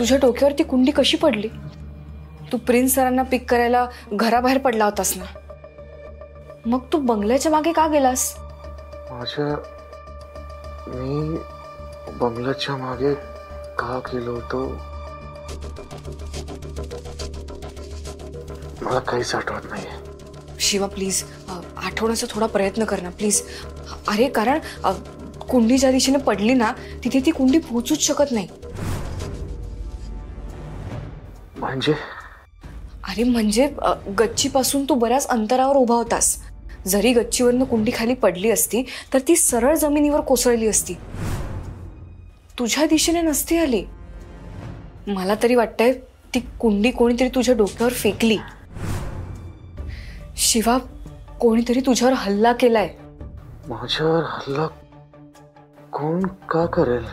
तुझ्या डोक्यावर ती कुंडी कशी पडली? तू प्रिन्स सरांना पिक करायला घराबाहेर पडला होतास ना, मग तू बंगल्याच्या मागे का गेलास? मी बंगल्याच्या मागे का गेलो होतो मला काहीच आठवत नाहीये. शिवा प्लीज आठवण्याचा थोडा प्रयत्न कर ना प्लीज. अरे कारण कुंडी ज्या दिशेने पडली ना तिथे ती कुंडी पोहोचूच शकत नाही. म्हणजे? अरे म्हणजे गच्चीपासून तू बऱ्याच अंतरावर उभा होतास. जरी गच्चीवरनं कुंडी खाली पडली असती तर ती सरळ जमिनीवर कोसळली असती, तुझ्या दिशेने नसती आली. मला तरी वाटतंय ती कुंडी कोणीतरी तुझ्या डोक्यावर फेकली. शिवा कोणीतरी तुझ्यावर हल्ला केलाय. माझ्यावर हल्ला कोण का करेल?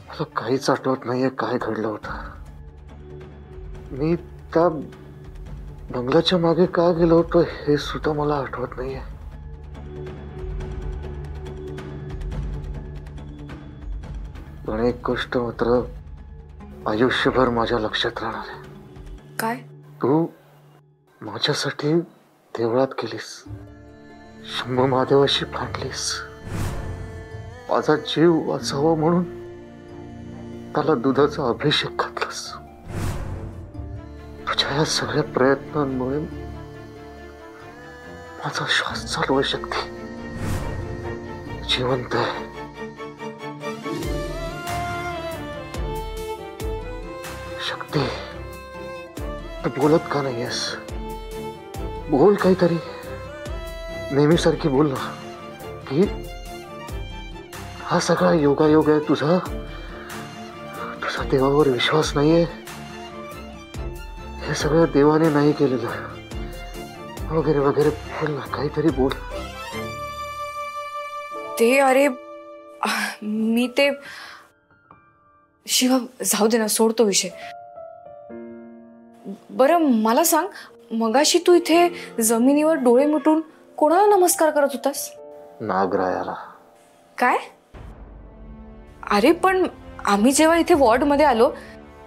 मला काहीच आठवत नाहीये काय घडलं होतं. मी त्या बंगल्याच्या मागे का गेलो होतो हे सुद्धा मला आठवत नाहीये. पण एक गोष्ट मात्र आयुष्यभर माझ्या लक्षात राहणार आहे. काय? तू माझ्यासाठी देवळात गेलीस, शंभू महादेवाशी भांडलीस, माझा जीव वाचावा म्हणून त्याला दुधाचा अभिषेक घातलास. तुझ्या या सगळ्या प्रयत्नांमुळे माझा श्वास चालू आहे. शक्ती जिवंत आहे. शक्ती तू बोलत का नाहीयेस? बोल काहीतरी. नेहमीसारखी बोल ना की हा सगळा योगायोग आहे तुझा देवावर विश्वास नाहीये, हे सगळं देवाने नाही केलेलं वगैरे वगैरे. बोल ना काहीतरी बोल. ते अरे मी ते शिवा जाऊ दे ना, सोड तो विषय. बरं मला सांग, मगाशी तू इथे जमिनीवर डोळे मिटून कोणाला नमस्कार करत होतास? नागरायाला. काय? अरे पण आम्ही जेव्हा इथे वॉर्ड मध्ये आलो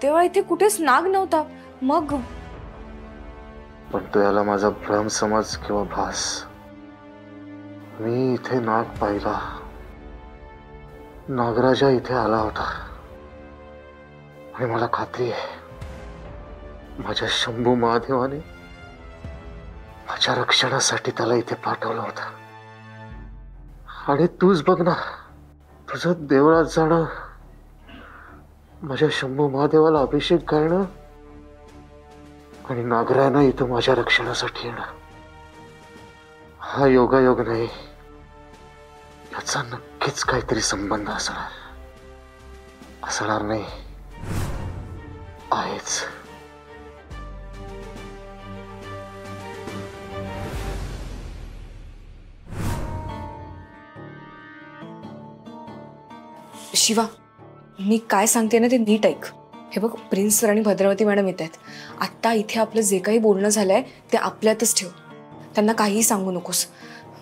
तेव्हा इथे कुठेच नाग नव्हता. मग पण तो याला माझा भ्रम समज किंवा भास. मी इथे नाग पाहिला. नागराजा इथे आला होता आणि मला खात्री आहे माझ्या शंभू महादेवाने माझ्या रक्षणासाठी त्याला इथे पाठवलं होतं. आणि तूच बघ ना, तुझं देवळात जाणं, माझ्या शंभू महादेवाला अभिषेक घालणं आणि नागरायानं इथं माझ्या रक्षणासाठी येणं, हा योगायोग नाही, याचा नक्कीच काहीतरी संबंध असणार नाही, आहेच. शिवा मी काय सांगते ना ते नीट ऐक. हे बघ, प्रिन्स सर आणि भद्रावती मॅडम येत आहेत. आत्ता इथे आपलं जे काही बोलणं झालंय ते आपल्यातच ठेव. त्यांना काहीही सांगू नकोस.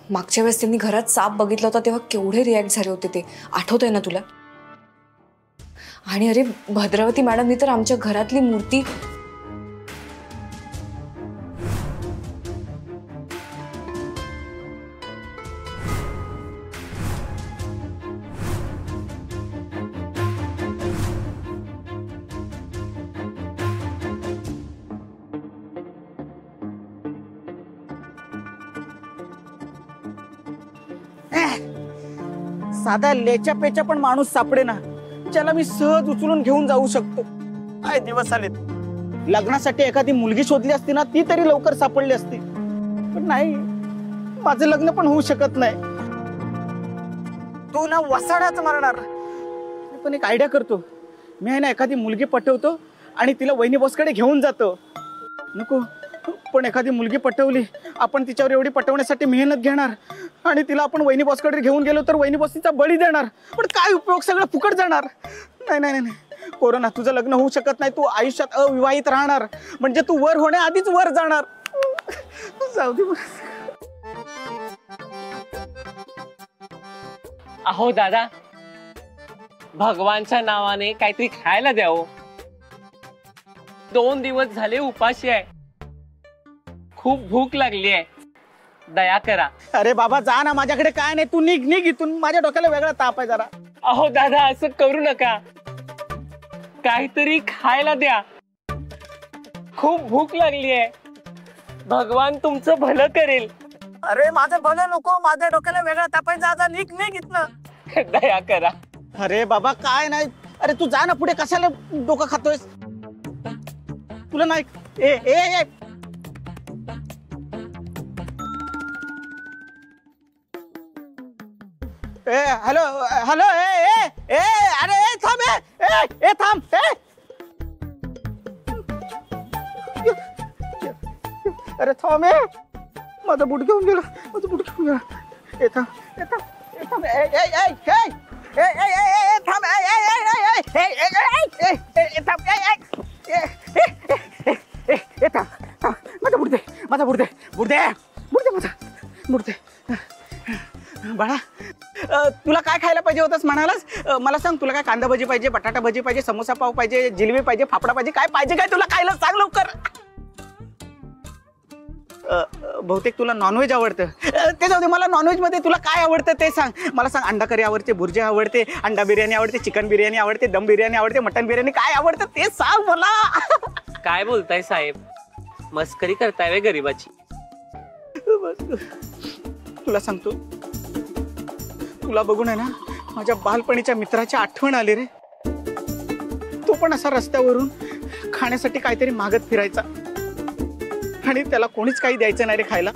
मागच्या वेळेस त्यांनी घरात साप बघितला होता तेव्हा केवढे रिॲक्ट झाले होते ते आठवतंय ना तुला? आणि अरे भद्रावती मॅडमनी तर आमच्या घरातली मूर्ती साधा लेच्या पेच्या पण माणूस सापडे ना ज्याला मी सहज उचलून घेऊन जाऊ शकतो. काय दिवस आलेत. लग्नासाठी एखादी मुलगी शोधली असती ना ती तरी लवकर सापडली असती, पण नाही, माझं लग्न पण होऊ शकत नाही. तू ना वसाडाच मारणार. पण एक आयडिया करतो मी, आहे ना, एखादी मुलगी पटवतो आणि तिला वहिनी बॉसकडे घेऊन जातो. नको, पण एखादी मुलगी पटवली, आपण तिच्यावर एवढी पटवण्यासाठी मेहनत घेणार आणि तिला आपण वहिनी बॉसकडे घेऊन गेलो तर वहिनी बॉस तिचा बळी देणार. पण काय उपयोग, सगळं फुकट जाणार. नाही नाही नाही, कोरोना, तुझं लग्न होऊ शकत नाही. तू आयुष्यात अविवाहित राहणार, म्हणजे तू वर होण्याआधीच वर जाणार. जाऊ दे. अहो दादा, भगवानच्या नावाने काहीतरी खायला द्यावं. 2 दिवस झाले उपाशी आहे. खूप भूक लागली आहे. दया करा. अरे बाबा जा ना, माझ्याकडे काय नाही, तू निघ निघ इथून. माझ्या डोक्याला वेगळा ताप आहे जरा. अहो दादा असं करू नका. काहीतरी खायला द्या. खूप भूक लागली आहे. भगवान तुमचं भलं करेल. अरे माझं भलं नको, माझ्या डोक्याला वेगळा ताप आहे. जा जा निघ निघ इथनं. दया करा. अरे बाबा काय नाही. अरे तू जा ना पुढे, कशाला डोकं खातोयस? तुला नाही. ए ए ए ए हॅलो हॅलो ए ए ए अरे ए थांब ए ए थांब ए. अरे थांब ए, माझा बूट घेऊन गेला, माझा बूट घेऊन गेला. ए थांब ए थांब ए थांब ए ए ए ए ए ए ए थांब ए ए ए ए ए ए ए थांब ए ए ए ए ए थांब. माझा बूट दे, माझा बूट दे, बूट दे, बूट दे, माझा बूट दे. बाळा तुला काय खायला पाहिजे होतंस म्हणालास? मला सांग, तुला काय कांदा भजी पाहिजे, बटाटा भजी पाहिजे, समोसा पाव पाहिजे, जिलेबी पाहिजे, फाफडा पाहिजे, काय पाहिजे काय तुला खायला सांग लवकर. बहुतेक तुला नॉनव्हेज आवडतं. ते जाऊ दे, मला नॉनव्हेज मध्ये तुला काय आवडतं ते सांग. मला सांग, अंडा करी आवडते, भुर्जी आवडते, अंडा बिर्याणी आवडते, चिकन बिर्याणी आवडते, दम बिर्याणी आवडते, मटन बिर्याणी, काय आवडतं ते सांग मला. काय बोलताय साहेब? मस्करी करताय वे गरीबाची. तुला सांगतो, तुला बघून आहे ना माझ्या बालपणीच्या मित्राची आठवण आली रे. तो पण असा रस्त्यावरून खाण्यासाठी काहीतरी मागत फिरायचा आणि त्याला कोणीच काही द्यायचं नाही रे खायला.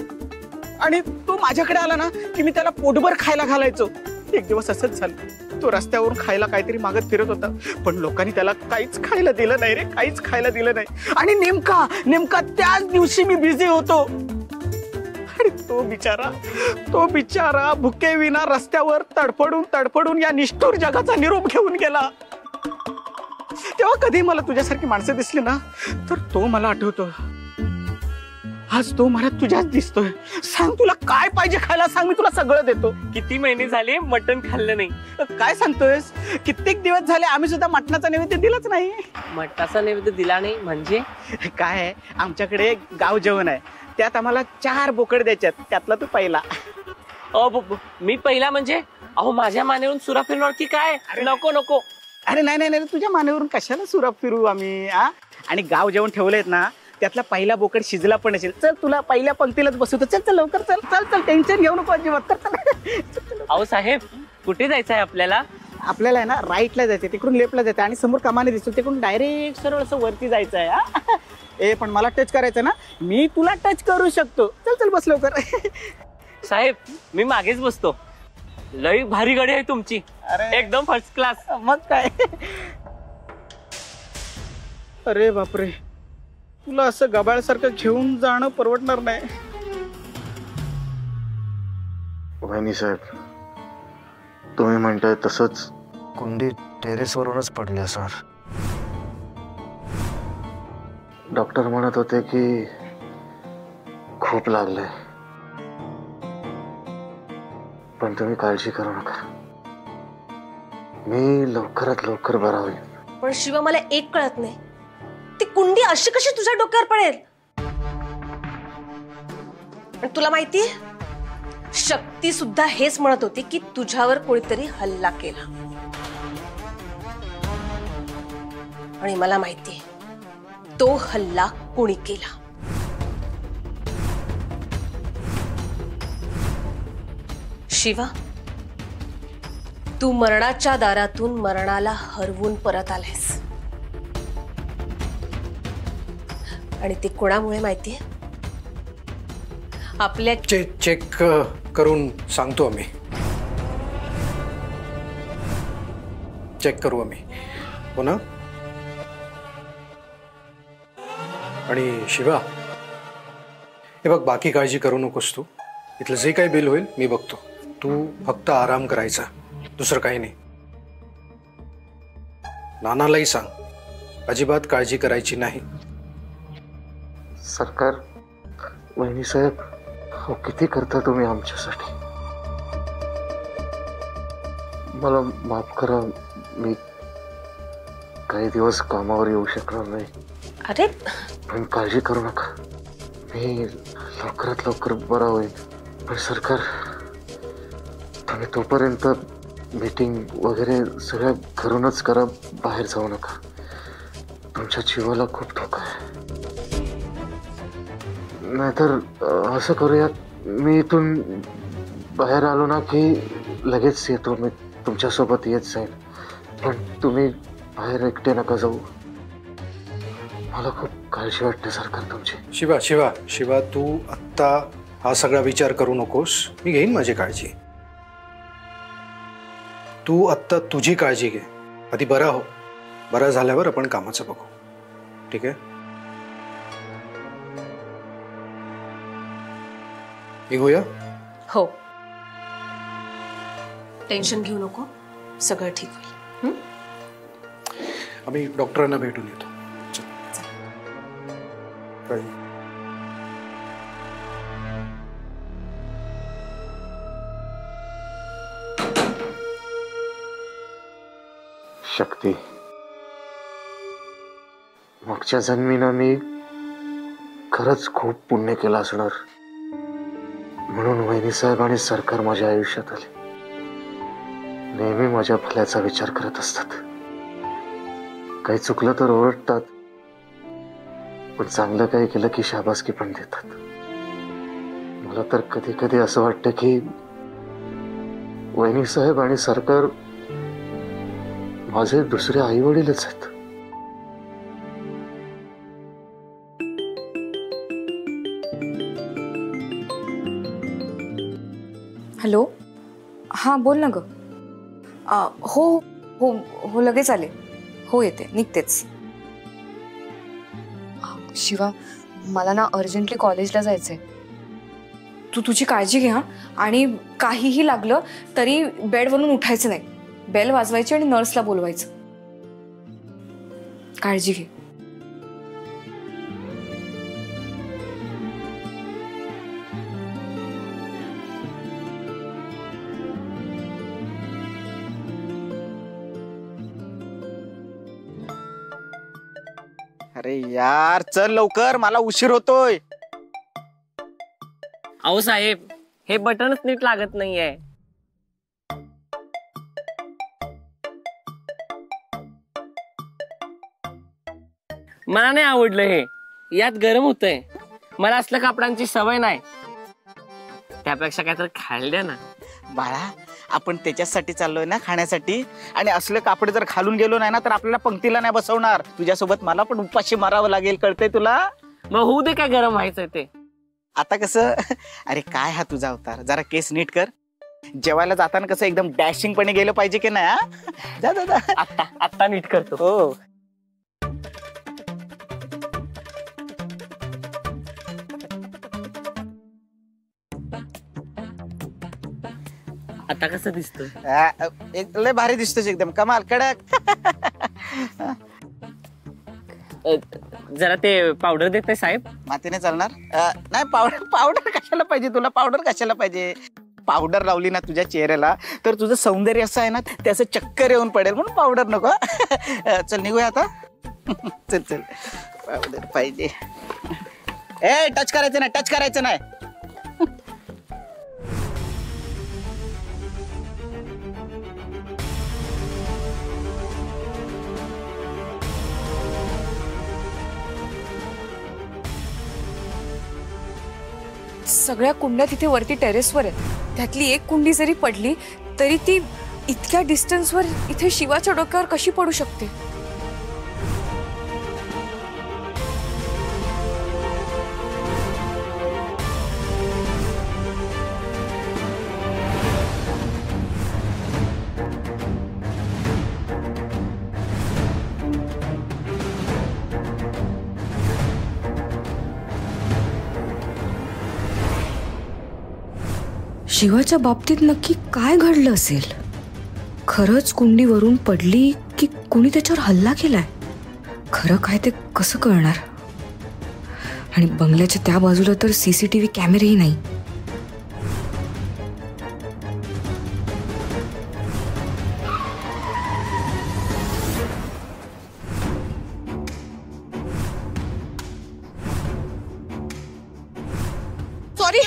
आणि तो माझ्याकडे आला ना की मी त्याला पोटभर खायला घालायचो. एक दिवस असंच झालं, तो रस्त्यावरून खायला काहीतरी मागत फिरत होता, पण लोकांनी त्याला काहीच खायला दिलं नाही रे, काहीच खायला दिलं नाही. आणि नेमका त्याच दिवशी मी बिझी होतो. आणि तो बिचारा भुकेविना रस्त्यावर तडफडून या निष्ठुर जगाचा निरोप घेऊन गेला. तेव्हा कधी मला तुझ्यासारखी माणसं दिसली ना तर तो मला आठवतो. आज तो मला तुझ्याच दिसतोय. सांग तुला काय पाहिजे खायला, सांग मी तुला सगळं देतो. किती महिने झाले मटण खाल्लं नाही. काय सांगतोयस? कित्येक दिवस झाले आम्ही सुद्धा मटणाचा नैवेद्य दिलाच नाही. मटणाचा नैवेद्य दिला नाही म्हणजे? काय आहे, आमच्याकडे गाव जेवण आहे, त्यात आम्हाला 4 बोकड द्यायच्यात, त्यातला तू पहिला. मी पहिला म्हणजे? अहो माझ्या मानेवरून सुरा फिरणार की काय? नको नको. अरे नाही नाही नाही, तुझ्या मानेवरून कशाला सुरा फिरू आम्ही. आणि गाव जेवण ठेवलेत ना, त्यातला पहिला बोकड शिजला पण असेल. चल तुला पहिल्या पंक्तीलाच बसवतो. चल चल लवकर चल चल चल, टेन्शन घेऊ नको अजिबात. अहो साहेब कुठे जायचं आहे आपल्याला? आपल्याला आहे ना राईटला जायचं, तिकडून लेफ्टला जायचं आणि समोर कमाने दिसतो तिकडून डायरेक्ट सरळ असं वरती जायचं आहे. ए पण मला टच करायचं ना, मी तुला टच करू शकतो. चल चल बस लवकर. साहेब मी मागेच बसतो. लई भारी गाडी आहे तुमची. अरे एकदम फर्स्ट क्लास. मग काय. अरे बापरे, तुला असं गबाळसारखं घेऊन जाणं परवडणार नाही. वहिनी साहेब, तुम्ही म्हणताय तसंच कुंडी टेरेसवरूनच पडली असणार. डॉक्टर म्हणत होते की खूप लागलंय, पण तुम्ही काळजी करू नका, मी लवकरात लवकर बरा होईल. पण शिवा मला एक कळत नाही, ती कुंडी अशी कशी तुझ्या डोक्यावर पडेल? आणि तुला माहितीये, शक्ती सुद्धा हेच म्हणत होती की तुझ्यावर कोणीतरी हल्ला केला. आणि मला माहितीये तो हल्ला कोणी केला. शिवा, तू मरणाच्या दारातून मरणाला हरवून परत आलेस. आणि ते कोणामुळे माहितीये? आपल्या चेक करून सांगतो आम्ही. चेक करू आम्ही, हो ना? आणि शिवा, हे बघ, बाकी काळजी करू नकोस तू. इथलं जे काही बिल होईल मी बघतो. तू फक्त आराम करायचा, दुसरं काही नाही. नानालाही सांग, अजिबात काळजी करायची नाही. सरकार, वहिनी साहेब, हो किती करता तुम्ही आमच्यासाठी. मला माफ करा, मी काही दिवस कामावर येऊ शकणार नाही. अरे पण काळजी करू नका, मी लवकरात लवकर बरा होईल. पण सरकार, तुम्ही तोपर्यंत मीटिंग वगैरे सगळ्या घरूनच करा, बाहेर जाऊ नका. तुमच्या जीवाला खूप धोका आहे. नाहीतर असं करूया, मी इथून बाहेर आलो ना की लगेच येतो. मी तुमच्यासोबत येत जाईल. पण तुम्ही बाहेर एकटे नका जाऊ. मला खूप काळजी वाटते सरकार तुमची. शिवा शिवा शिवा, तू आत्ता हा सगळा विचार करू नकोस. मी घेईन माझी काळजी. तू आत्ता तुझी काळजी घे. आधी बरा हो. बरा झाल्यावर आपण कामाचं बघू. ठीक आहे? निघूया. हो, टेन्शन घेऊ नको, सगळं ठीक होईल. आम्ही डॉक्टरांना भेटून येतो. शक्ती, मागच्या जन्मीनं मी खरंच खूप पुण्य केलं असणार, म्हणून वहिनी साहेब आणि सरकार माझ्या आयुष्यात आले. नेहमी माझ्या भल्याचा विचार करत असतात. काही चुकलं तर ओरडतात, पण चांगलं काही केलं की शाबासकी पण देतात. मला तर कधी कधी असं वाटतं की वहिनी साहेब आणि सरकार माझे दुसरे आई वडीलच आहेत. हॅलो, हां बोल ना ग. हो हो हो, लगेच आले. हो येते, निघतेच. शिवा, मला ना अर्जंटली कॉलेजला जायचंय. तू तुझी काळजी घे हां. आणि काहीही लागलं तरी बेडवरून उठायचं नाही. बेल वाजवायची आणि नर्सला बोलवायचं. काळजी घे. अरे यार, चल लवकर, मला उशीर होतोय. अहो साहेब, हे बटनच नीट लागत नाहीये. मला नाही आवडलं हे. यात गरम होतंय. मला असल्या कापडांची सवय नाही. त्यापेक्षा काहीतरी खायला द्या ना. बाळा, आपण त्याच्यासाठी चाललोय ना, खाण्यासाठी. आणि असले कापड जर खालून गेलो नाही ना तर आपल्याला पंक्तीला नाही बसवणार. तुझ्यासोबत मला पण उपाशी मारावं लागेल, कळतंय तुला? मग होऊ दे, काय गरम व्हायचंय ते. आता कसं, अरे काय हा तुझा अवतार, जरा केस नीट कर. जेवायला जाताना कसं एकदम डॅशिंग पणे गेलं पाहिजे की नाही? जा जा जा. आत्ता नीट करतो. हो. आता कसं दिसतोय? लय भारी दिसतोस, एकदम कमाल, कडक. जरा ते पावडर देत नाही साहेब? मातीने चालणार नाही. पावडर कशाला पाहिजे तुला? पावडर कशाला पाहिजे? पावडर लावली ना तुझ्या चेहऱ्याला तर तुझं सौंदर्य असं आहे ना, त्याचं चक्कर येऊन पडेल, म्हणून पावडर नको. चल निघूया आता. चल चल, पावडर पाहिजे. ए, टच करायचं नाही, टच करायचं नाही. सगळ्या कुंड्या तिथे वरती टेरेसवर आहेत. त्यातली एक कुंडी जरी पडली तरी ती इतक्या डिस्टन्सवर इथे शिवाच्या डोक्यावर कशी पडू शकते? शिवाच्या बाबतीत नक्की काय घडलं असेल? खरंच कुंडीवरून पडली की कुणी त्याच्यावर हल्ला केलाय? खरं काय ते कसं कळणार? आणि बंगल्याच्या त्या बाजूला तर सीसीटीव्ही कॅमेरेही नाही. सॉरी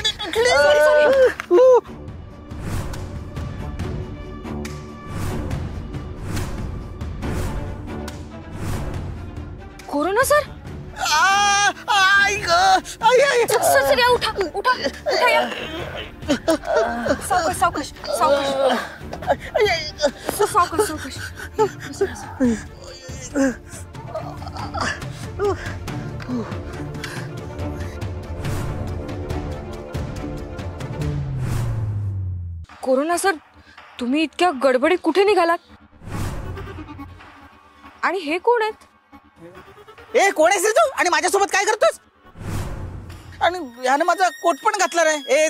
कोरोना सर सर या उठा उठा उठा या सावकाश सावकाश सावकाश सावकाश कोरोना सर तुम्ही इतक्या गडबडीत कुठे निघालात आणि हे कोण आहेत ए कोण आहेस रे तू आणि माझ्यासोबत काय करतोस आणि याने माझा कोट पण घातला रे ए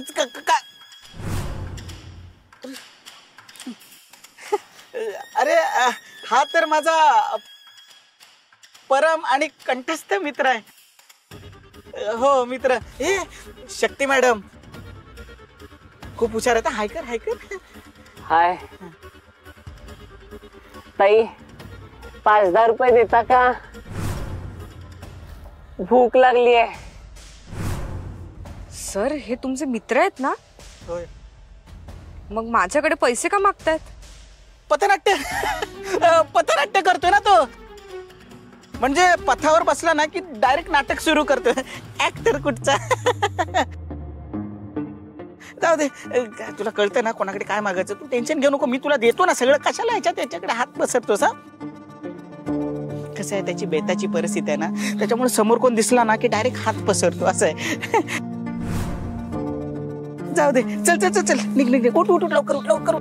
अरे हा तर माझा परम आणि कंठस्थ मित्र आहे हो मित्र ए शक्ती मॅडम खूप हुशार आहे हाय कर हाय कर हाय ताई 5,000 रुपये देता का भूक लागली आहे सर हे तुमचे मित्र आहेत ना होय मग माझ्याकडे पैसे का मागतायत पथनाट्य करतोय ना तो म्हणजे पथावर बसला ना की डायरेक्ट नाटक सुरू करतोय ऍक्टर कुठचा जाऊ दे तुला कळतंय ना कोणाकडे काय मागायचं तू टेन्शन घेऊ नको मी तुला देतो ना सगळं कशाला ह्याच्यात त्याच्याकडे हात पसरतोस हा कसं आहे त्याची बेताची परिस्थिती आहे ना त्याच्यामुळे समोर कोण दिसला ना की डायरेक्ट हात पसरतो असं आहे जाऊ दे चल चल चल चल निघ निघ उठ उठ लवकर उठ लवकर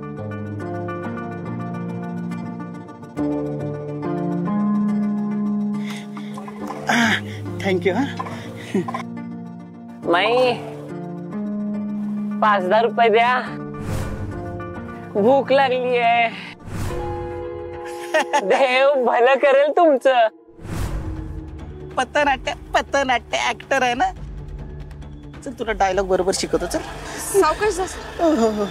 थँक्यू हा माई 5,000 रुपये द्या भूक लागली आहे देव भलं करेल तुमचं पथनाट्य ऍक्टर आहे ना चल तुला डायलॉग बरोबर शिकवतो चल सावकाश जा सर. हो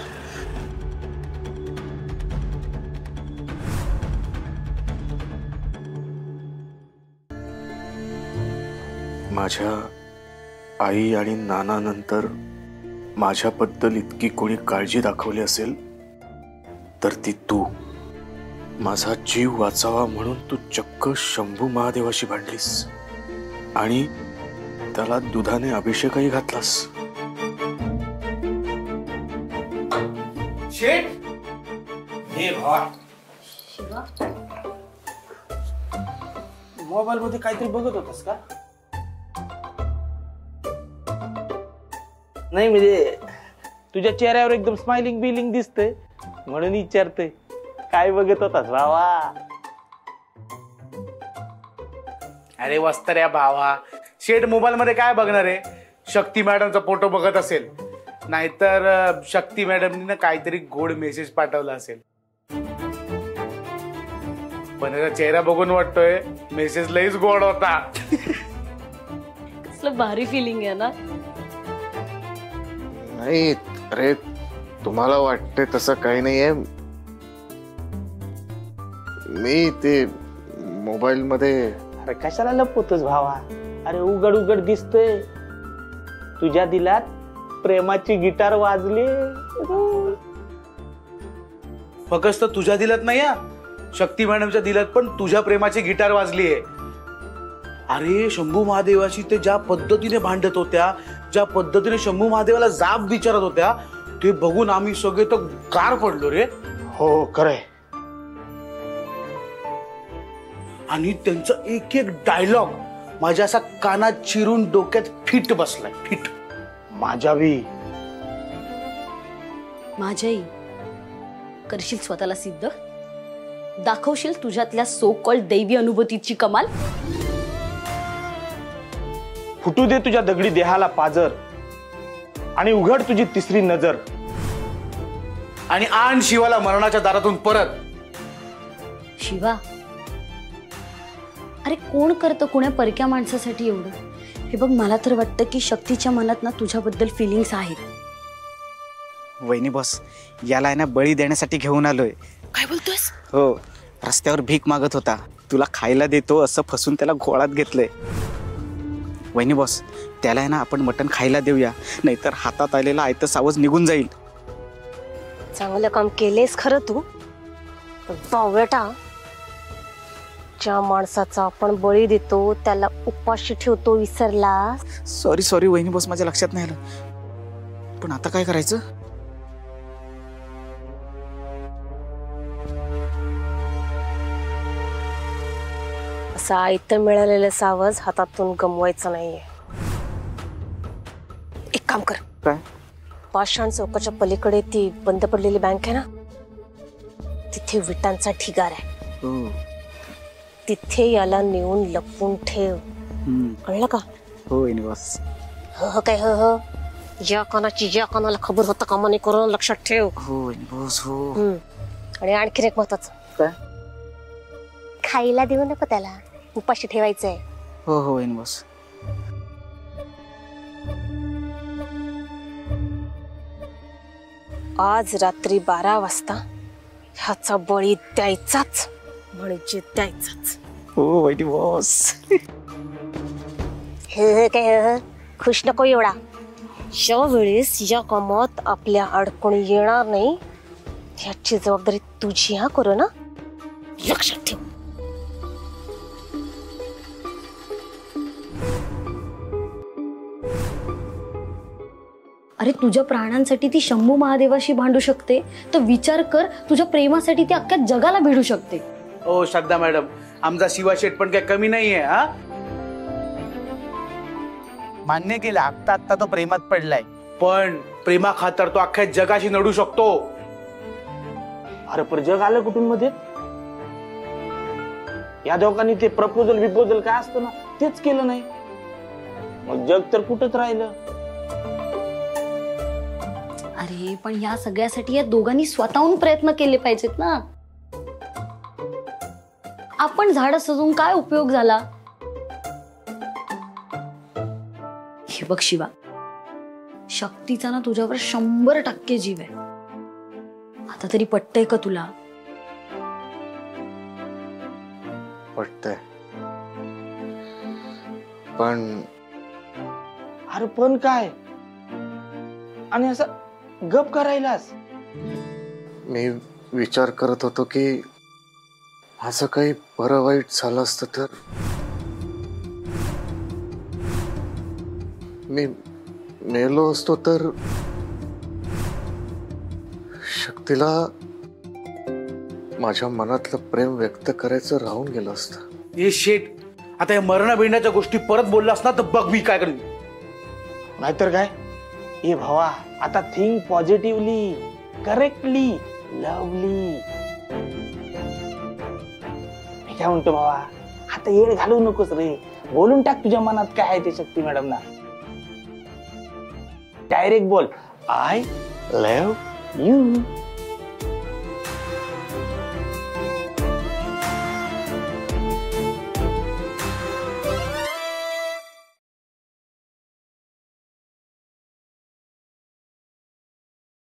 माझ्या आई आणि नानानंतर माझ्याबद्दल इतकी कोणी काळजी दाखवली असेल तर ती तू माझा जीव वाचावा म्हणून तू चक्क शंभू महादेवाशी भांडलीस आणि त्याला दुधाने अभिषेकही घातलास शेट हे मोबाईल मध्ये काहीतरी बघत होतास का नाही म्हणजे तुझ्या चेहऱ्यावर एकदम स्माइलिंग बिलिंग दिसतंय म्हणून विचारते काय बघत होतास भावा अरे वस्तऱ्या भावा शेट मोबाईल मध्ये काय बघणार आहे शक्ती मॅडमचा फोटो बघत असेल नाहीतर शक्ती मॅडमनी ना काहीतरी गोड मेसेज पाठवला असेल पण याचा चेहरा बघून वाटतोय मेसेज लईच गोड होता कसलं भारी फिलिंग आहे ना नाही अरे तुम्हाला वाटतंय तसं काही नाहीये मी ते मोबाईल मध्ये अरे कशाला लपवतोस भावा अरे उघड उघड दिसतोय तुझ्या दिलात प्रेमाची गिटार वाजली फक्त तुझ्या दिलात नाही शक्ती मॅडमच्या दिलात पण तुझ्या प्रेमाची गिटार वाजली आहे अरे शंभू महादेवाशी ते ज्या पद्धतीने भांडत होत्या ज्या पद्धतीने शंभू महादेवाला जाब विचारत होत्या ते बघून आम्ही सगळे तर गार पडलो रे हो खरंय आणि त्यांचा एक एक डायलॉग माझ्या असा कानात चिरून डोक्यात फिट बसलाय फिट माझ्याही करशील स्वतःला सिद्ध दाखवशील तुझ्यातल्या सो कॉल्ड दैवी अनुभूतीची कमाल फुटू दे तुझ्या दगडी देहाला पाजर आणि उघड तुझी तिसरी नजर आणि आण शिवाला मरणाच्या दारातून परत शिवा अरे कोण करतं कोण्या परक्या माणसासाठी एवढं हे बघ मला तर वाटतं की शक्तीच्या मनात ना तुझ्याबद्दल फिलिंग्स आहेत वहिनी बॉस याला आहे ना बळी देण्यासाठी घेऊन आलोय काय बोलतोस हो रस्त्यावर भीक मागत होता तुला खायला देतो असं फसून त्याला घोळात घेतलंय वहिनी बॉस त्याला आहे ना आपण मटण खायला देऊया, नाहीतर हातात आलेला आयतं सावज निघून जाईल. चांगलं काम केलेस खरं तू, पण बावळटा, ज्या माणसाचा आपण बळी देतो त्याला उपाशी ठेवतो विसरला? सॉरी वहिनी बॉस, माझ्या लक्षात नाही आलं. पण आता काय करायचं? असं आयतं मिळालेलं सावज हातातून गमवायचं नाहीये. एक काम कर. काय? पाषाण चौकाच्या पलीकडे ती बंद पडलेली बँक आहे ना, तिथे विटांचा ढिगार आहे. तिथे याला नेऊन लपवून ठेव. कळलं का? हो वहिनी बॉस. हो काय हो, ज्या कानाला खबर होता कामाने करून लक्षात ठेव. हो वहिनी बॉस. हो. आणि आणखीन एक महत्वाचं, काय? खायला देऊ नको त्याला, उपाशी ठेवायचंय. हो वहिनी बॉस. आज रात्री 12 वाजता ह्याचा बळी द्यायचाच म्हणजे द्यायचाच. हो वहिनी बॉस. हे काय खुश नको एवढा. ज्या वेळेस या कामात आपल्या अडकून येणार नाही ह्याची जबाबदारी तुझी. हा करू ना, लक्षात ठेव. अरे तुझ्या प्राणांसाठी ती शंभू महादेवाशी भांडू शकते, तर विचार कर तुझ्या प्रेमासाठी ती अख्ख्या जगाला भिडू शकते. ओ श्रद्धा मॅडम, आमचा शिवा शेठ पण काय कमी नाहीये. हा, मान्य केलं, आत्ता तो प्रेमात पडलाय, पण प्रेमा खातर तो अख्ख्या जगाशी लढू शकतो. अरे पण जग आलं कुठून मध्ये? या दोघांनी ते प्रपोजल काय असतं ना तेच केलं नाही, मग जग तर कुठंच राहिलं. अरे पण ह्या सगळ्यासाठी या दोघांनी स्वतःहून प्रयत्न केले पाहिजेत ना. आपण झाडं सजून काय उपयोग झाला? हे बघ शिवा, शक्तीचा ना तुझ्यावर 100% जीव आहे. आता तरी पटतंय का तुला? पटतंय, पण अरे पण काय, आणि असं गप करायलास? मी विचार करत होतो की माझं काही बरं वाईट झालं असतं तर मी मेलो असतो तर शक्तीला माझ्या मनातलं प्रेम व्यक्त करायचं राहून गेलं असतं. हे शेठ, आता या मरणा बिरण्याच्या गोष्टी परत बोललास ना तर बघ मी काय करेन. नाहीतर काय. ए भावा, आता थिंक पॉझिटिव्हली, करेक्टली, लवली. मी काय म्हणतो भावा, आता येड घालू नकोस रे, बोलून टाक तुझ्या मनात काय आहे ते शक्ती मॅडम ना. डायरेक्ट बोल, आय लव्ह यू.